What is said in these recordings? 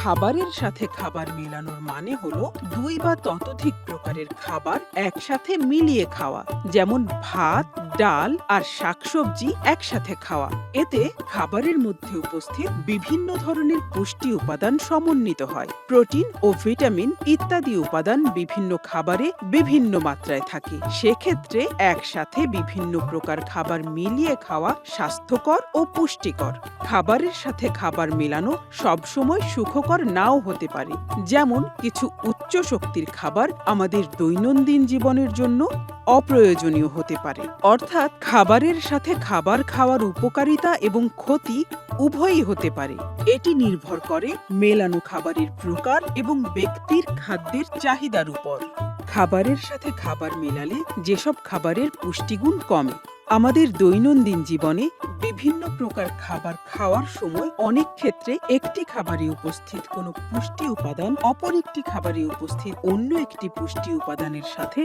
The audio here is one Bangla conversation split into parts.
খাবারের সাথে খাবার মেলানোর মানে হলো দুই বা ততোধিক প্রকারের খাবার একসাথে মিলিয়ে খাওয়া, যেমন ভাত, ডাল আর শাকসবজি একসাথে খাওয়া। এতে খাবারের মধ্যে উপস্থিত বিভিন্ন ধরনের পুষ্টি উপাদান সমন্বিত হয়। প্রোটিন ও ভিটামিন ইত্যাদি উপাদান বিভিন্ন খাবারে বিভিন্ন মাত্রায় থাকে। সেক্ষেত্রে একসাথে বিভিন্ন প্রকার খাবার মিলিয়ে খাওয়া স্বাস্থ্যকর ও পুষ্টিকর। খাবারের সাথে খাবার মেলানো সবসময় সুখকর নাও হতে পারে। যেমন কিছু উচ্চ শক্তির খাবার আমাদের দৈনন্দিন জীবনের জন্য অপ্রয়োজনীয় হতে পারে। অর্থাৎ খাবারের সাথে খাবার খাওয়ার উপকারিতা এবং ক্ষতি উভয়ই হতে পারে। এটি নির্ভর করে মেলানো খাবারের প্রকার এবং ব্যক্তির খাদ্যের চাহিদার উপর। খাবারের সাথে খাবার মেলালে যেসব খাবারের পুষ্টিগুণ কমে। আমাদের দৈনন্দিন জীবনে বিভিন্ন প্রকার খাবার খাওয়ার সময় অনেক ক্ষেত্রে একটি খাবারে উপস্থিত কোনো পুষ্টি উপাদান অপর একটি খাবারে উপস্থিত অন্য একটি পুষ্টি উপাদানের সাথে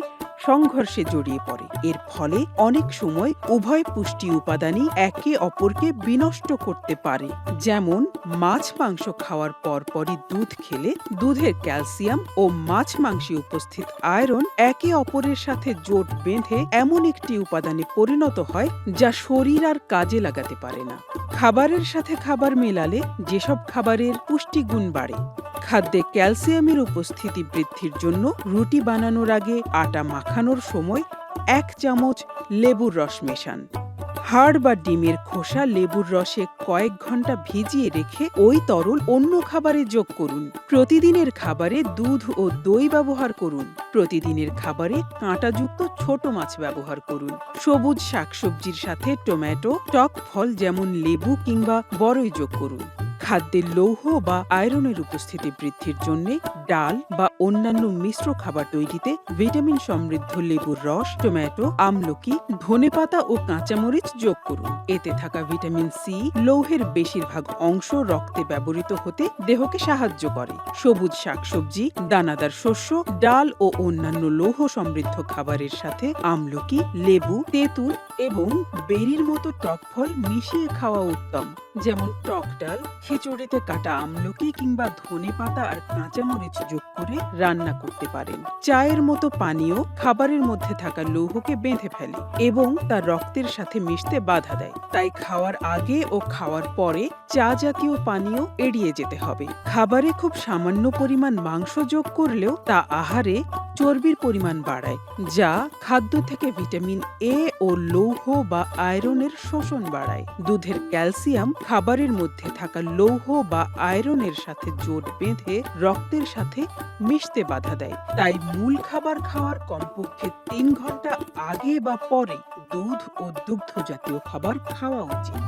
সংঘর্ষে জড়িয়ে পড়ে। এর ফলে অনেক সময় উভয় পুষ্টি উপাদানই একে অপরকে বিনষ্ট করতে পারে। যেমন মাছ মাংস খাওয়ার পরপরই দুধ খেলে দুধের ক্যালসিয়াম ও মাছ মাংসে উপস্থিত আয়রন একে অপরের সাথে জোট বেঁধে এমন একটি উপাদানে পরিণত হয় যা শরীর আর কাজে লাগাতে পারে না। খাবারের সাথে খাবার মেলালে যেসব খাবারের পুষ্টিগুণ বাড়ে। খাদ্যে ক্যালসিয়ামের উপস্থিতি বৃদ্ধির জন্য রুটি বানানোর আগে আটা মাখানোর সময় 1 চামচ লেবুর রস মেশান। হাড় বা ডিমের খোসা লেবুর রসে কয়েক ঘন্টা ভিজিয়ে রেখে ওই তরল অন্য খাবারে যোগ করুন। প্রতিদিনের খাবারে দুধ ও দই ব্যবহার করুন। প্রতিদিনের খাবারে কাঁটাযুক্ত ছোট মাছ ব্যবহার করুন। সবুজ শাকসবজির সাথে টমেটো, টক ফল যেমন লেবু কিংবা বড়ই যোগ করুন। খাদ্যে লৌহ বা আয়রনের উপস্থিতি বৃদ্ধির জন্য ডাল বা অন্যান্য মিশ্র খাবার তৈরিতে ভিটামিন সমৃদ্ধ লেবুর রস, টমেটো, আমলকি, ধনেপাতা ও কাঁচামরিচ যোগ করুন। এতে থাকা ভিটামিন সি লৌহের বেশিরভাগ অংশ রক্তে ব্যবহৃত হতে দেহকে সাহায্য করে। সবুজ শাকসবজি, দানাদার শস্য, ডাল ও অন্যান্য লৌহ সমৃদ্ধ খাবারের সাথে আমলকি, লেবু, তেঁতুল এবং বেরির মতো টক ফল মিশিয়ে খাওয়া উত্তম। যেমন টক ডাল, খিচুড়িতে কাটা আমলকি কিংবা ধনেপাতা আর কাঁচামরিচ যোগ করে রান্না করতে পারেন। চায়ের মতো পানীয় খাবারের মধ্যে থাকা লৌহকে বেঁধে ফেলে এবং তা রক্তের সাথে মিশতে বাধা দেয়। তাই খাওয়ার আগে ও খাওয়ার পরে চা জাতীয় পানীয় এড়িয়ে যেতে হবে। খাবারে খুব সামান্য পরিমাণ মাংস যোগ করলেও তা আহারে চর্বির পরিমাণ বাড়ায়, যা খাদ্য থেকে ভিটামিন এ ও লৌহ বা আয়রনের শোষণ বাড়ায়। দুধের ক্যালসিয়াম খাবারের মধ্যে থাকা লৌহ বা আয়রনের সাথে জোট বেঁধে রক্তের সাথে মিশতে বাধা দেয়। তাই মূল খাবার খাওয়ার কমপক্ষে 3 ঘন্টা আগে বা পরে দুধ ও দুগ্ধ জাতীয় খাবার খাওয়া উচিত।